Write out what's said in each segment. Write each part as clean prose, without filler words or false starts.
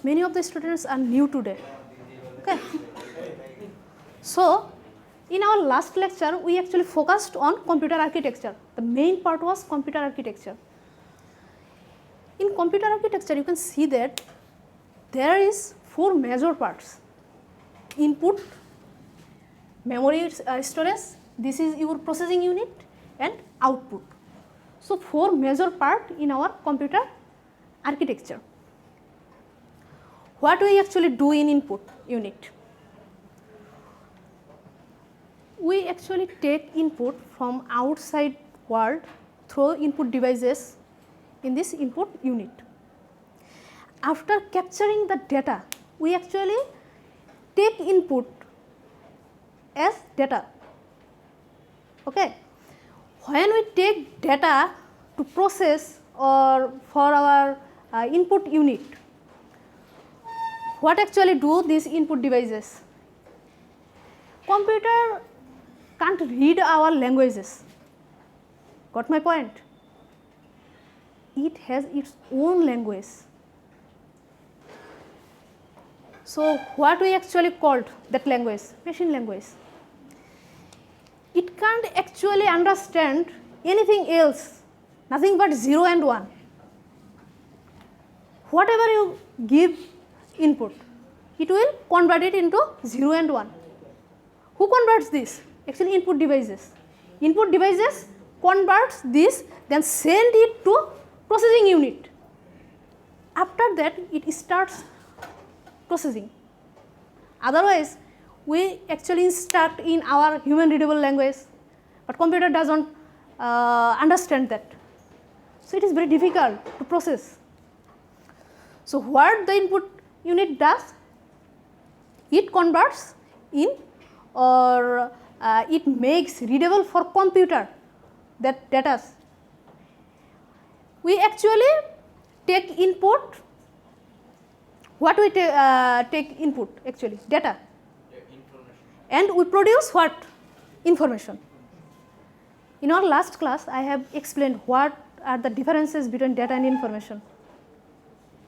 many of the students are new today. Okay. So, in our last lecture, we actually focused on computer architecture. The main part was computer architecture. In computer architecture, you can see that there is 4 major parts: input, memory storage, this is your processing unit, and output. So, 4 major part in our computer architecture. What we actually do in input unit? We actually take input from outside world through input devices in this input unit. After capturing the data, we actually take input as data. Okay. When we take data to process or for our input unit, what actually do these input devices? Computer can't read our languages. Got my point? It has its own language. So, what we actually called that language? Machine language. It can't actually understand anything else, nothing but 0 and 1. Whatever you give input, it will convert it into 0 and 1. Who converts this? Actually, input devices. Input devices converts this, then send it to processing unit. After that, it starts processing. Otherwise, we actually instruct in our human readable language, but computer doesn't understand that. So, it is very difficult to process. So, what the input unit does? It converts in or it makes readable for computer that data. We actually take input. What we take input actually? Data. And we produce what? Information. In our last class, I have explained what are the differences between data and information.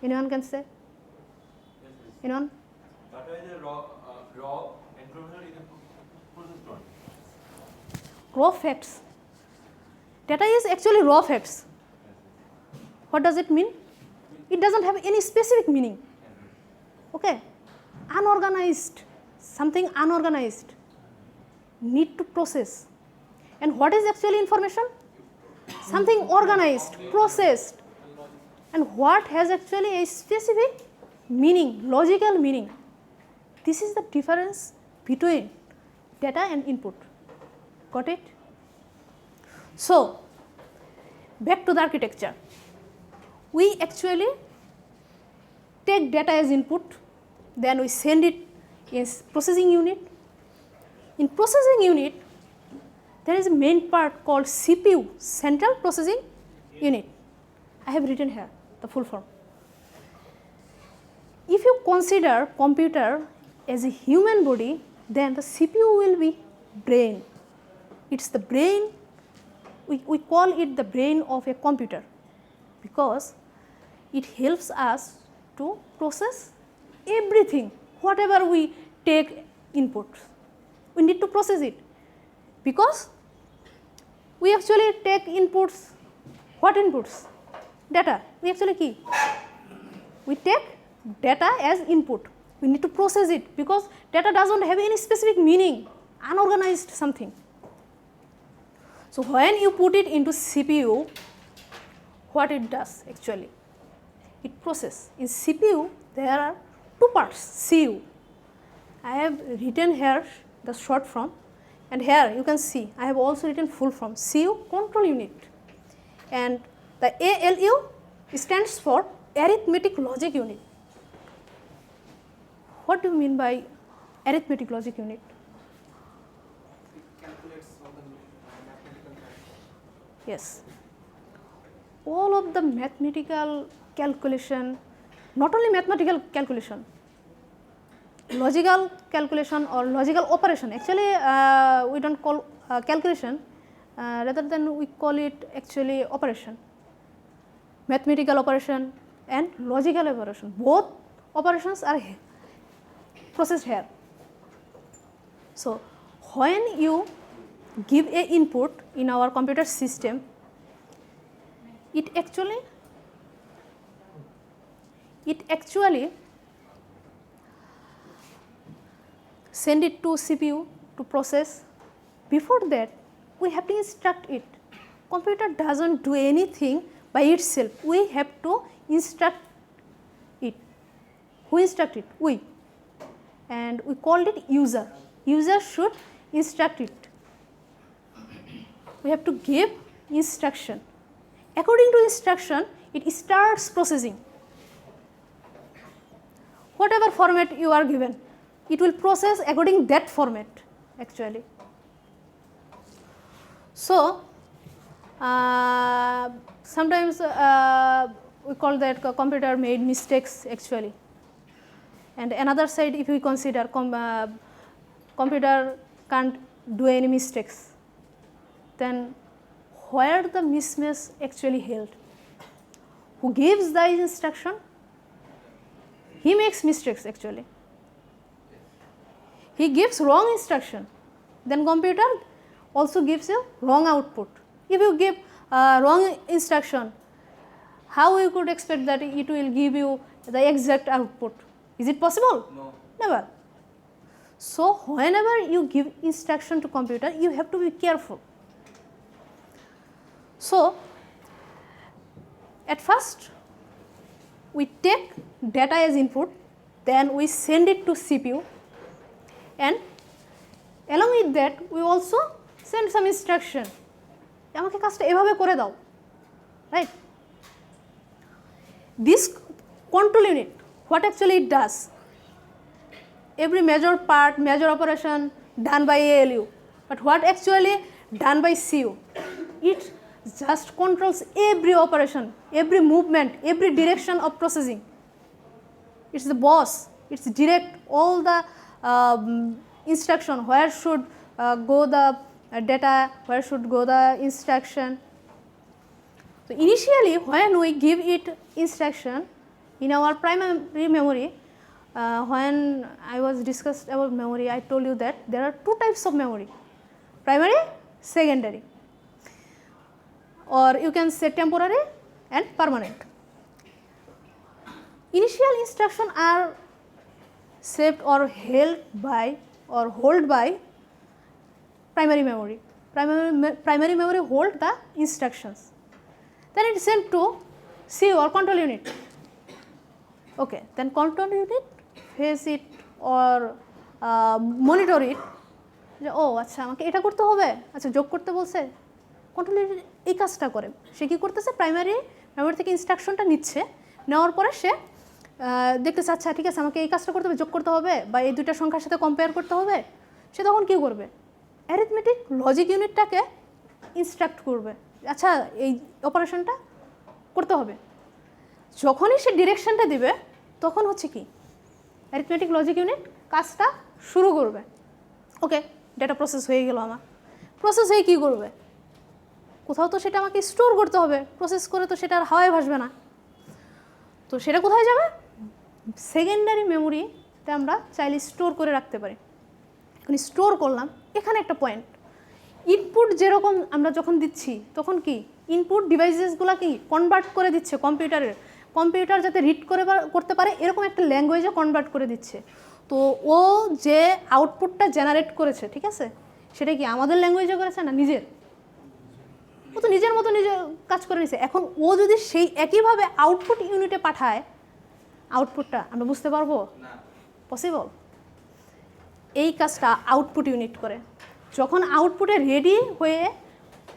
Anyone can say? Anyone? Data is a raw information is a processed one. Raw facts. Data is actually raw facts. What does it mean? It doesn't have any specific meaning. Okay. Unorganized, something unorganized, need to process. And what is actually information? Something organized, processed, and what has actually a specific meaning, logical meaning. This is the difference between data and input. Got it? So, back to the architecture. We actually take data as input, then we send it in processing unit. In processing unit, there is a main part called CPU, Central Processing Unit. I have written here the full form. If you consider computer as a human body, then the CPU will be brain. It's the brain, we call it the brain of a computer because it helps us to process everything, whatever we take input. We need to process it because we actually take inputs. What inputs? Data. We actually keep. We take data as input. We need to process it because data doesn't have any specific meaning, unorganized something. So, when you put it into CPU, what it does actually? It processes. In CPU, there are 2 parts, CU. I have written here the short form, and here you can see I have also written full form, CU control unit. And the ALU stands for arithmetic logic unit. What do you mean by arithmetic logic unit? It calculates all the mathematical facts. Yes. All of the mathematical calculation, not only mathematical calculation, logical calculation or logical operation. Actually, we don't call calculation, rather than we call it actually operation. Mathematical operation and logical operation, both operations are processed here. So when you give a input in our computer system, it actually send it to CPU to process. Before that, we have to instruct it. Computer doesn't do anything by itself. We have to instruct it. Who instruct it? We. And we called it user. User should instruct it. We have to give instruction. According to instruction, it starts processing. Whatever format you are given, it will process according to that format actually. So sometimes we call that computer made mistakes actually. And another side, if we consider computer can't do any mistakes, then where the mismatch actually held? Who gives the instruction? He makes mistakes actually. He gives wrong instruction, then computer also gives you wrong output. If you give wrong instruction, how you could expect that it will give you the exact output? Is it possible? No. Never. So whenever you give instruction to computer, you have to be careful. So at first we take data as input, then we send it to CPU, and along with that we also send some instruction. আমাকে কাজটা এভাবে করে দাও, right? This control unit, what actually it does? Every major part, major operation done by ALU, but what actually done by CU? It just controls every operation, every movement, every direction of processing. It's the boss. It's direct all the instruction, where should go the data, where should go the instruction. So initially when we give it instruction in our primary memory, when I was discussed about memory, I told you that there are two types of memory, primary, secondary, or you can say temporary and permanent. Initial instructions are saved or held by or hold by primary memory. Primary memory hold the instructions. Then it is sent to CU or control unit. Okay, then control unit face it or monitor it. ও আচ্ছা আমাকে এটা করতে হবে, আচ্ছা যোগ করতে বলছে, control unit এই কাজটা করে। সে কী করতেছে, প্রাইমারি মেমোরি থেকে ইনস্ট্রাকশনটা নিচ্ছে, নেওয়ার পরে সে দেখতেছে আচ্ছা ঠিক আছে আমাকে এই কাজটা করতে হবে, যোগ করতে হবে বা এই দুইটা সংখ্যার সাথে কম্পেয়ার করতে হবে। সে তখন কী করবে, অ্যারিথমেটিক লজিক ইউনিটটাকে ইনস্ট্রাক্ট করবে, আচ্ছা এই অপারেশনটা করতে হবে। যখনই সে ডিরেকশনটা দিবে তখন হচ্ছে কি, অ্যারিথমেটিক লজিক ইউনিট কাজটা শুরু করবে। ওকে, ডেটা প্রসেস হয়ে গেল আমার, প্রসেস হয়ে কী করবে, কোথাও তো সেটা আমাকে স্টোর করতে হবে, প্রসেস করে তো সেটা আর হাওয়ায় ভাসবে না, তো সেটা কোথায় যাবে, সেকেন্ডারি মেমোরিতে আমরা চাইলে স্টোর করে রাখতে পারি। এখন স্টোর করলাম, এখানে একটা পয়েন্ট, ইনপুট যেরকম আমরা যখন দিচ্ছি তখন কি ইনপুট ডিভাইসেসগুলো কি কনভার্ট করে দিচ্ছে কম্পিউটারের, কম্পিউটার যাতে রিড করতে পারে এরকম একটা ল্যাঙ্গুয়েজে কনভার্ট করে দিচ্ছে। তো ও যে আউটপুটটা জেনারেট করেছে, ঠিক আছে, সেটা কি আমাদের ল্যাঙ্গুয়েজে করেছে না নিজের, ও তো নিজের মতো নিজে কাজ করে নিছে। এখন ও যদি সেই একইভাবে আউটপুট ইউনিটে পাঠায়, আউটপুটটা আমরা বুঝতে পারবো না, পসিবল। এই কাজটা আউটপুট ইউনিট করে। যখন আউটপুটে রেডি হয়ে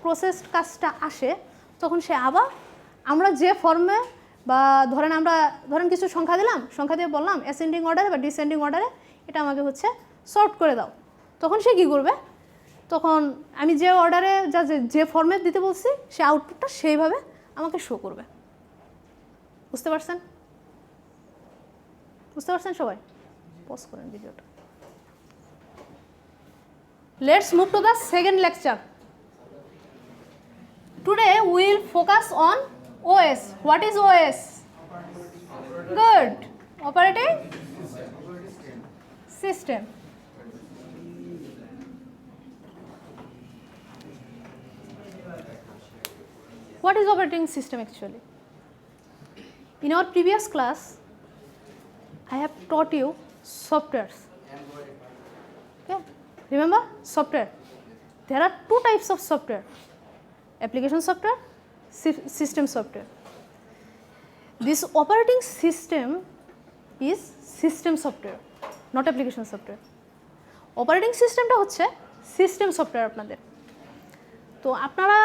প্রসেসড কাজটা আসে তখন সে আবার আমরা যে ফর্মে বা ধরেন কিছু সংখ্যা দিলাম, সংখ্যা দিয়ে বললাম অ্যাসেন্ডিং অর্ডারে বা ডিসেন্ডিং অর্ডারে এটা আমাকে হচ্ছে সর্ট করে দাও, তখন সে কী করবে, তখন আমি যে অর্ডারে যে ফর্মেট দিতে বলছি সে আউটপুটটা সেইভাবে আমাকে শো করবে। বুঝতে পারছেন? বুঝতে পারছেন সবাই? পজ করেন ভিডিওটা। Let's move to the second lecture. Today we will focus on OS. What is OS? Good. Operating system. What is operating system actually? In our previous class, I have taught you softwares. Okay. Remember software? There are two types of software: application software, system software. This operating system is system software, not application software. Operating system টা হচ্ছে system software আপনাদের। তো আপনারা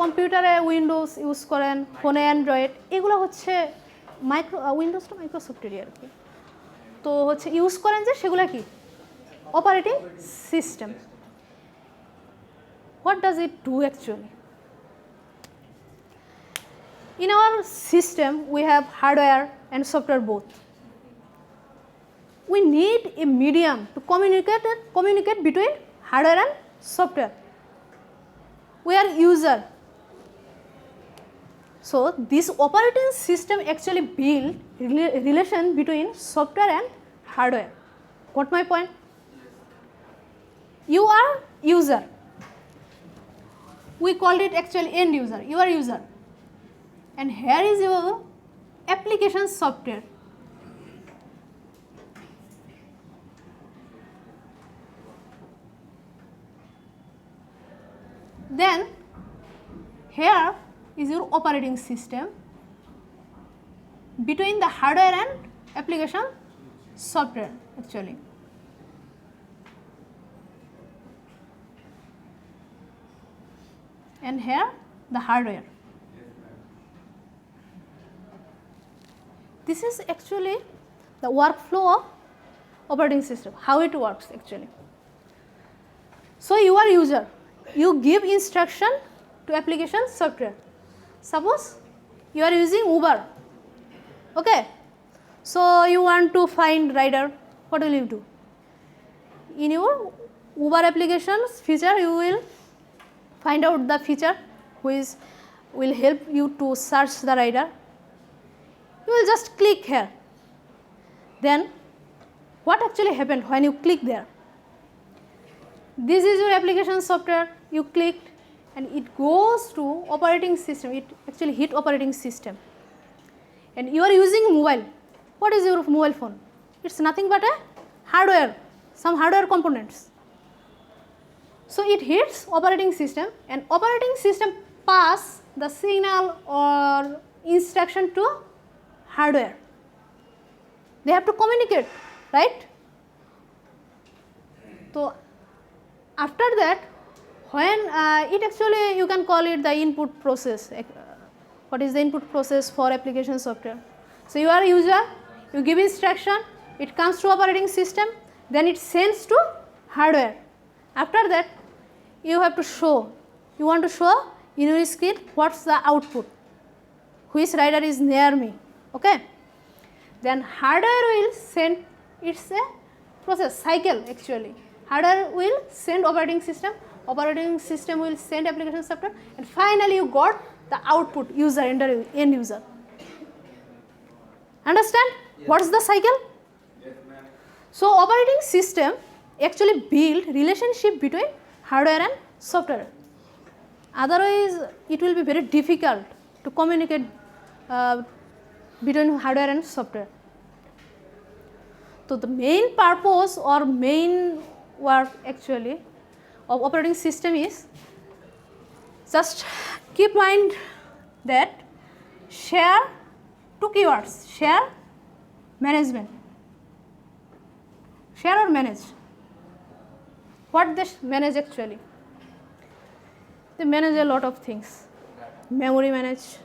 কম্পিউটারে Windows use করেন, ফোনে Android, এগুলো হচ্ছে উইন্ডোজটা মাইক্রোসফটেরই আর কি। তো হচ্ছে ইউজ করেন যে সেগুলো কি operating system. What does it do actually? In our system, we have hardware and software both. We need a medium to communicate between hardware and software. We are user. So this operating system actually build relation between software and hardware. Got my point? You are user. We called it actually end user. You are user. And here is your application software. Then here is your operating system between the hardware and application software actually. And here the hardware. This is actually the workflow of operating system, how it works actually. So you are user, you give instruction to application software. Suppose you are using Uber, okay? So you want to find rider, what will you do? In your Uber applications feature, you will find out the feature which will help you to search the rider. You will just click here. Then what actually happened when you click there? This is your application software, you clicked and it goes to operating system, it actually hit operating system. And you are using mobile. What is your mobile phone? It's nothing but a hardware, some hardware components. So it hits operating system and operating system pass the signal or instruction to hardware. They have to communicate, right? So after that, when it actually, you can call it the input process. What is the input process for application software? So you are a user, you give instruction, it comes to operating system, then it sends to hardware. After that, you have to show, you want to show in your screen what's the output, which rider is near me, okay? Then hardware will send, it's a process, cycle actually. Hardware will send operating system will send application software, and finally you got the output, user, end user. Understand? Yes. What is the cycle? Yes, ma'am. So operating system actually build relationship between hardware and software. Otherwise, it will be very difficult to communicate between hardware and software. So the main purpose or main work actually of operating system is, just keep mind that share, two keywords, share, management. Share or manage. What they manage actually? They manage a lot of things. Memory manage,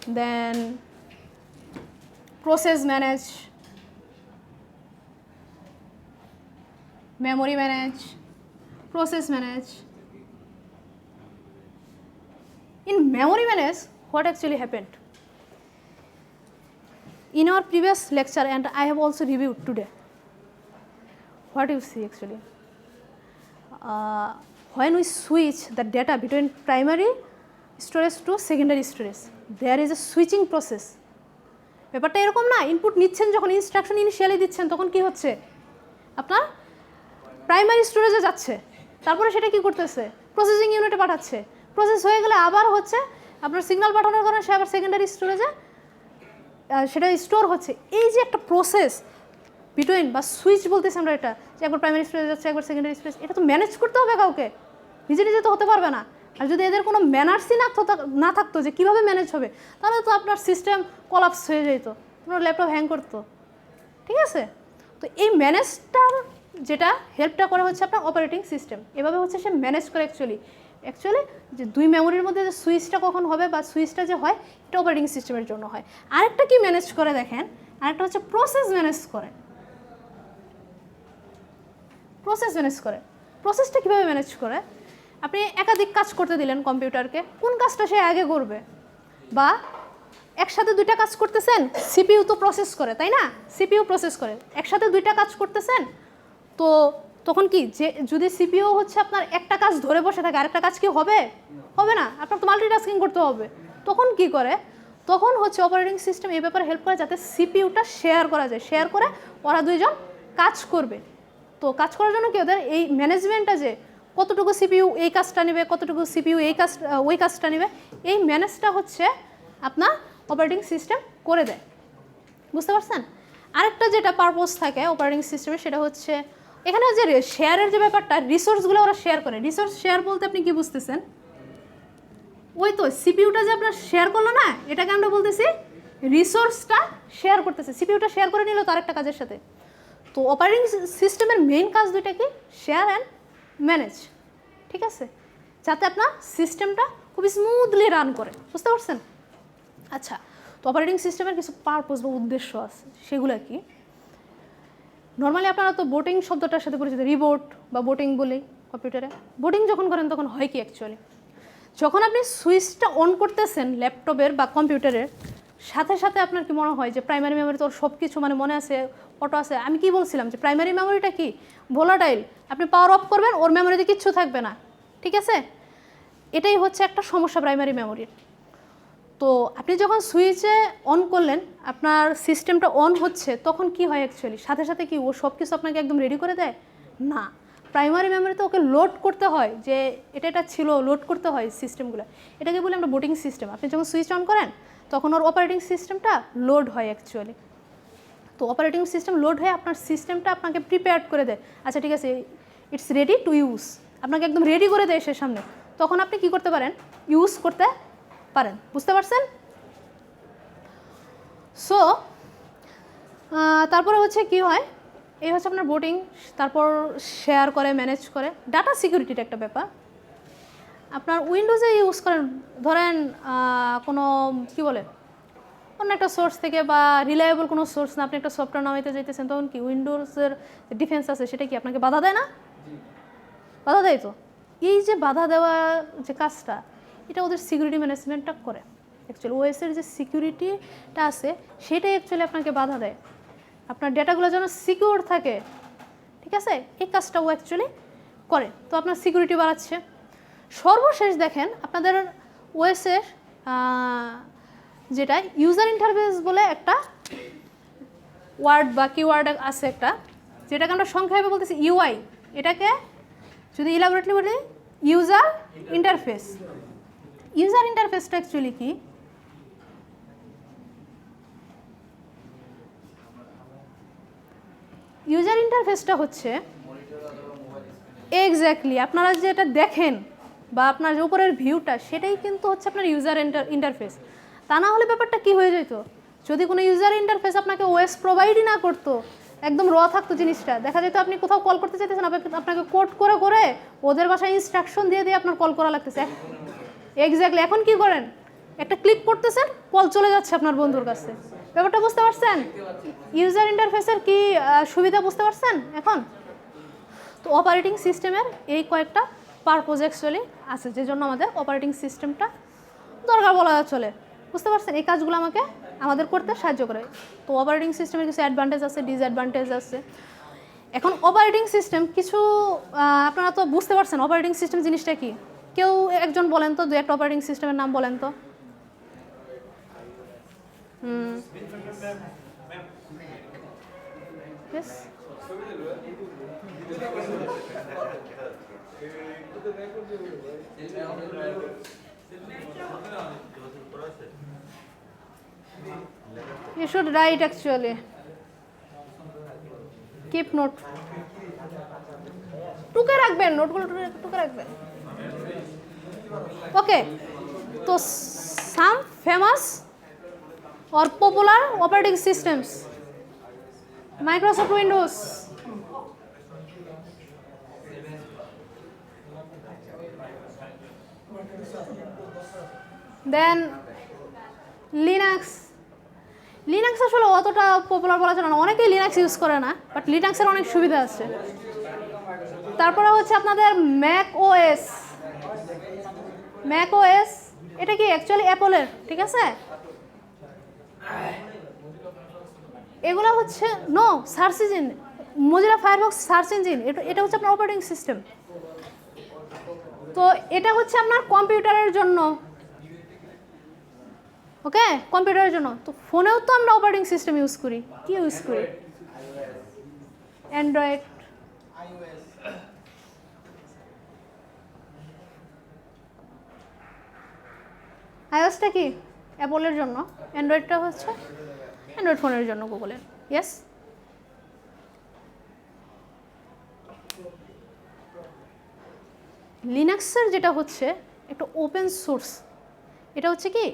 then process manage, memory manage, process manage. In memory manage, what actually happened? In our previous lecture, and I have also reviewed today, what you see actually? When we switch the data between primary storage to secondary storage, there is a switching process. ব্যাপারটা এরকম না, input নিচ্ছেন যখন instruction initially দিচ্ছেন তখন কি হচ্ছে আপনার প্রাইমারি স্টোরেজে যাচ্ছে, তারপরে সেটা কি করতেছে প্রসেসিং ইউনিটে পাঠাচ্ছে, প্রসেস হয়ে গেলে আবার হচ্ছে আপনার সিগন্যাল পাঠানোর কারণে সে আবার সেকেন্ডারি স্টোরেজে সেটা স্টোর হচ্ছে। এই যে একটা প্রসেস বিটুইন বা সুইচ বলতেছি আমরা, এটা যে একবার প্রাইমারি স্টোরেজ যাচ্ছে একবার সেকেন্ডারি স্টোরেজ, এটা তো ম্যানেজ করতে হবে কাউকে, নিজে নিজে তো হতে পারবে না। আর যদি এদের কোনো ম্যানার্সই না থাকতো যে কীভাবে ম্যানেজ হবে, তাহলে তো আপনার সিস্টেম কলাপস হয়ে যেত, আপনার ল্যাপটপ হ্যাং করতো। ঠিক আছে, তো এই ম্যানেজটার যেটা হেল্পটা করে হচ্ছে আপনার অপারেটিং সিস্টেম, এভাবে হচ্ছে সে ম্যানেজ করে অ্যাকচুয়ালি যে দুই মেমোরির মধ্যে যে সুইচটা কখন হবে বা সুইচটা যে হয় এটা অপারেটিং সিস্টেমের জন্য হয়। আরেকটা কি ম্যানেজ করে দেখেন, আরেকটা হচ্ছে প্রসেস ম্যানেজ করে। প্রসেসটা কীভাবে ম্যানেজ করে, আপনি একাধিক কাজ করতে দিলেন কম্পিউটারকে, কোন কাজটা সে আগে করবে, বা একসাথে দুইটা কাজ করতেছেন, সিপিইউ তো প্রসেস করে তাই না, সিপিইউ প্রসেস করে, একসাথে দুইটা কাজ করতেছেন, তো তখন কি যে যদি সিপিইউ হচ্ছে আপনার একটা কাজ ধরে বসে থাকে আরেকটা কাজ কি হবে না, আপনার তো মাল্টিটাস্কিং করতে হবে, তখন কি করে, তখন হচ্ছে অপারেটিং সিস্টেম এই ব্যাপারে হেল্প করে যাতে সিপিইউটা শেয়ার করা যায়, শেয়ার করে ওরা দুইজন কাজ করবে। তো কাজ করার জন্য কি ওদের এই ম্যানেজমেন্টটা যে কতটুকু সিপিইউ এই কাজটা নেবে, কতটুকু সিপিইউ ওই কাজটা নেবে, এই ম্যানেজটা হচ্ছে আপনার অপারেটিং সিস্টেম করে দেয়। বুঝতে পারছেন? আরেকটা যেটা পারপোজ থাকে অপারেটিং সিস্টেমে সেটা হচ্ছে এখানে যে শেয়ারের যে ব্যাপারটা, রিসোর্সগুলো ওরা শেয়ার করে। রিসোর্স শেয়ার বলতে আপনি কি বুঝতেছেন? ওই তো সিপিইউটা যে আপনার শেয়ার করলো না, এটাকে আমরা বলতেছি রিসোর্সটা শেয়ার করতেছে, সিপিইউটা শেয়ার করে নিল তো আরেকটা কাজের সাথে। তো অপারেটিং সিস্টেমের মেইন কাজ দুইটা কি, শেয়ার অ্যান্ড ম্যানেজ। ঠিক আছে, যাতে আপনার সিস্টেমটা খুব স্মুথলি রান করে। বুঝতে পারছেন? আচ্ছা, তো অপারেটিং সিস্টেমের কিছু পারপোজ বা উদ্দেশ্য আছে, সেগুলো কি? নর্মালি আপনারা তো বোটিং শব্দটার সাথে পরিচিত, রিবোট বা বোটিং বলি কম্পিউটারে। বোটিং যখন করেন তখন হয় কি অ্যাকচুয়ালি, যখন আপনি সুইচটা অন করতেছেন ল্যাপটপের বা কম্পিউটারের, সাথে সাথে আপনার কি মনে হয় যে প্রাইমারি মেমোরি তো সব কিছু মানে মনে আছে, অটো আছে। আমি কি বলছিলাম যে প্রাইমারি মেমোরিটা কি ভোলাটাইল, আপনি পাওয়ার অফ করবেন ওর মেমোরিতে কিচ্ছু থাকবে না। ঠিক আছে, এটাই হচ্ছে একটা সমস্যা প্রাইমারি মেমোরির। তো আপনি যখন সুইচে অন করলেন, আপনার সিস্টেমটা অন হচ্ছে, তখন কি হয় অ্যাকচুয়ালি, সাথে সাথে কি ও সব কিছু আপনাকে একদম রেডি করে দেয় না, প্রাইমারি মেমোরিতে ওকে লোড করতে হয়, যে এটা ছিল লোড করতে হয় সিস্টেমগুলো। এটাকে বলি আমরা বুটিং সিস্টেম। আপনি যখন সুইচ অন করেন তখন ওর অপারেটিং সিস্টেমটা লোড হয় অ্যাকচুয়ালি। তো অপারেটিং সিস্টেম লোড হয়ে আপনার সিস্টেমটা আপনাকে প্রিপেয়ার করে দেয়, আচ্ছা ঠিক আছে ইটস রেডি টু ইউজ, আপনাকে একদম রেডি করে দেয় সে সামনে, তখন আপনি কি করতে পারেন, ইউজ করতে পারেন। বুঝতে পারছেন? সো তারপরে হচ্ছে কি হয়, এই হচ্ছে আপনার বোটিং, তারপর শেয়ার করে ম্যানেজ করে। ডাটা সিকিউরিটির একটা ব্যাপার, আপনার উইন্ডোজে ইউজ করেন, ধরেন কোনো কি বলে অন্য একটা সোর্স থেকে বা রিলায়েবল কোনো সোর্স না, আপনি একটা সফটওয়্যার নামাইতে যাইতেছেন, তখন কি উইন্ডোজের ডিফেন্স আছে সেটা কি আপনাকে বাধা দেয় না? বাধা দেয়। তো এই যে বাধা দেওয়া যে কাজটা, এটা ওদের সিকিউরিটি ম্যানেজমেন্টটা করে অ্যাকচুয়ালি। ওএসের যে সিকিউরিটিটা আছে সেটাই অ্যাকচুয়ালি আপনাকে বাধা দেয়, আপনার ডেটাগুলো যেন সিকিউর থাকে। ঠিক আছে, এই কাজটা ও অ্যাকচুয়ালি করে, তো আপনার সিকিউরিটি বাড়াচ্ছে। সর্বশেষ দেখেন আপনাদের ওএসের যেটা ইউজার ইন্টারফেস বলে একটা ওয়ার্ড বা কিওয়ার্ড আছে একটা, যেটাকে আমরা সংক্ষেপে বলতেছি ইউআই। এটাকে যদি ইলাবোরেটলি বলি ইউজার ইন্টারফেস। ইউজার ইন্টারফেসটা অ্যাকচুয়ালি কি, ইউজার ইন্টারফেসটা হচ্ছে এক্স্যাক্টলি আপনারা যেটা দেখেন বা আপনার যে উপরের ভিউটা, সেটাই কিন্তু হচ্ছে আপনার ইউজার ইন্টারফেস। তা না হলে ব্যাপারটা কি হয়ে যেত, যদি কোনো ইউজার ইন্টারফেস আপনাকে ওএস প্রোভাইডই না করতো, একদম র থাকতো জিনিসটা, দেখা যেত আপনি কোথাও কল করতে চাইতেছেন, আপনাকে কোড করে করে ওদের বাসায় ইনস্ট্রাকশন দিয়ে দিয়ে আপনার কল করা লাগতেছে। এক্স্যাক্টলি এখন কি করেন, একটা ক্লিক করতেছেন, কল চলে যাচ্ছে আপনার বন্ধুর কাছে। ব্যাপারটা বুঝতে পারছেন? ইউজার ইন্টারফেসের কি সুবিধা বুঝতে পারছেন এখন? তো অপারেটিং সিস্টেমের এই কয়েকটা পারপোজ অ্যাকচুয়ালি আছে, যে জন্য আমাদের অপারেটিং সিস্টেমটা দরকার বলা চলে। বুঝতে পারছেন? এই কাজগুলো আমাদের করতে সাহায্য করে। তো অপারেটিং সিস্টেমের কিছু অ্যাডভান্টেজ আছে, ডিসঅ্যাডভান্টেজ আছে। এখন অপারেটিং সিস্টেম কিছু আপনারা তো বুঝতে পারছেন অপারেটিং সিস্টেম জিনিসটা কি। কেউ একজন বলেন তো, দু একটা অপারেটিং সিস্টেমের নাম বলেন তো। Yes. You should write actually. Keep note. টুকে রাখবেন, নোটগুলো টুকে রাখবেন। ওকে, তো some famous or popular operating systems. Microsoft Windows, then Linux. Linux আসলে অতটা পপুলার বলা চলে না, অনেকেই লিনাক্স ইউজ করে না, বাট লিনাক্সের অনেক সুবিধা আছে। তারপরে হচ্ছে আপনাদের ম্যাক ওএস। ম্যাক ওএস এটা কি অ্যাকচুয়ালি অ্যাপলের, ঠিক আছে? এগুলো হচ্ছে no search engine, Mozilla Firefox search engine, এটা হচ্ছে আপনার অপারেটিং সিস্টেম। তো এটা হচ্ছে আপনার কম্পিউটারের জন্য, ওকে, কম্পিউটারের জন্য। তো ফোনেও তো আমরা অপারেটিং সিস্টেম ইউজ করি, কি ইউজ করি? অ্যান্ড্রয়েড, আইওএসটা কি অ্যাপলের জন্য, অ্যান্ড্রয়েডটা হচ্ছে অ্যান্ড্রয়েড ফোনের জন্য গুগলের। ইয়েস, লিনাক্সের যেটা হচ্ছে একটা ওপেন সোর্স, এটা হচ্ছে কি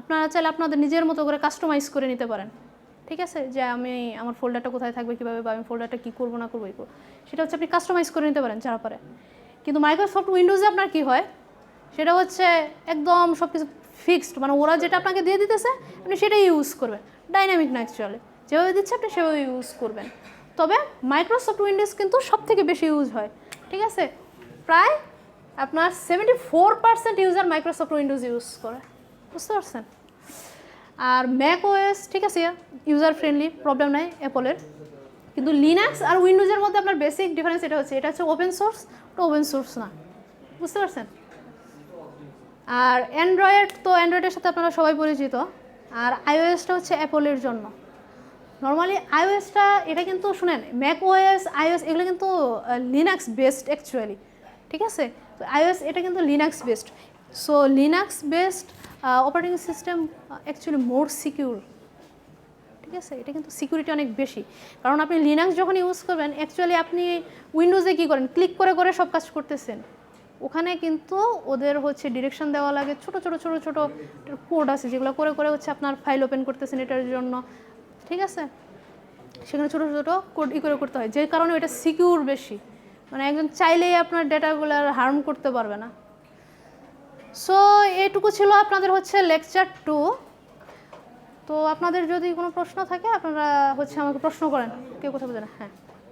আপনারা চাইলে আপনাদের নিজের মতো করে কাস্টমাইজ করে নিতে পারেন, ঠিক আছে? যে আমি আমার ফোল্ডারটা কোথায় থাকবে কীভাবে, বা আমি ফোল্ডারটা কী করবো না করবো, সেটা হচ্ছে আপনি কাস্টমাইজ করে নিতে পারেন যারা পারে। কিন্তু মাইক্রোসফট উইন্ডোজে আপনার কী হয়, সেটা হচ্ছে একদম সব কিছু ফিক্সড, মানে ওরা যেটা আপনাকে দিয়ে দিতেছে আপনি সেটাই ইউজ করবেন, ডাইনামিক না অ্যাকচুয়ালি, যেভাবে দিচ্ছে আপনি সেভাবে ইউজ করবেন। তবে মাইক্রোসফট উইন্ডোজ কিন্তু সব থেকে বেশি ইউজ হয়, ঠিক আছে? প্রায় আপনার 74% ইউজার মাইক্রোসফট উইন্ডোজ ইউজ করে, বুঝতে পারছেন? আর ম্যাক ওএস ঠিক আছে, ইউজার ফ্রেন্ডলি, প্রবলেম নাই অ্যাপলের। কিন্তু লিনাক্স আর উইন্ডোজের মধ্যে আপনার বেসিক ডিফারেন্স এটা হচ্ছে ওপেন সোর্স, ওটা ওপেন সোর্স না, বুঝতে পারছেন? আর অ্যান্ড্রয়েড, তো অ্যান্ড্রয়েডের সাথে আপনারা সবাই পরিচিত। আর আইওএসটা হচ্ছে অ্যাপলের জন্য। নর্মালি আইওএসটা এটা কিন্তু শুনেন, ম্যাক ওএস, আইওএস এগুলো কিন্তু লিনাক্স বেসড অ্যাকচুয়ালি, ঠিক আছে? তো আইওএস এটা কিন্তু Linux based. So Linux based operating system actually more secure, ঠিক আছে? এটা কিন্তু সিকিউরিটি অনেক বেশি, কারণ আপনি লিনাক্স যখন ইউজ করবেন অ্যাকচুয়ালি আপনি উইন্ডোজে কী করেন, ক্লিক করে করে সব কাজ করতেছেন, ওখানে কিন্তু ওদের হচ্ছে ডিরেকশন দেওয়া লাগে, ছোটো ছোটো ছোটো ছোটো কোড আছে যেগুলো করে করে হচ্ছে আপনার ফাইল ওপেন করতেছেন এটার জন্য, ঠিক আছে? সেখানে ছোটো ছোটো কোড করে করতে হয়, যে কারণে এটা সিকিউর বেশি, মানে একজন চাইলেই আপনার ডেটাগুলো হার্ম করতে পারবে না। সো এইটুকু ছিল আপনাদের হচ্ছে লেকচার 2। তো আপনাদের যদি কোনো প্রশ্ন থাকে আপনারা হচ্ছে আমাকে প্রশ্ন করেন, কেউ কথা বলতে না। হ্যাঁ।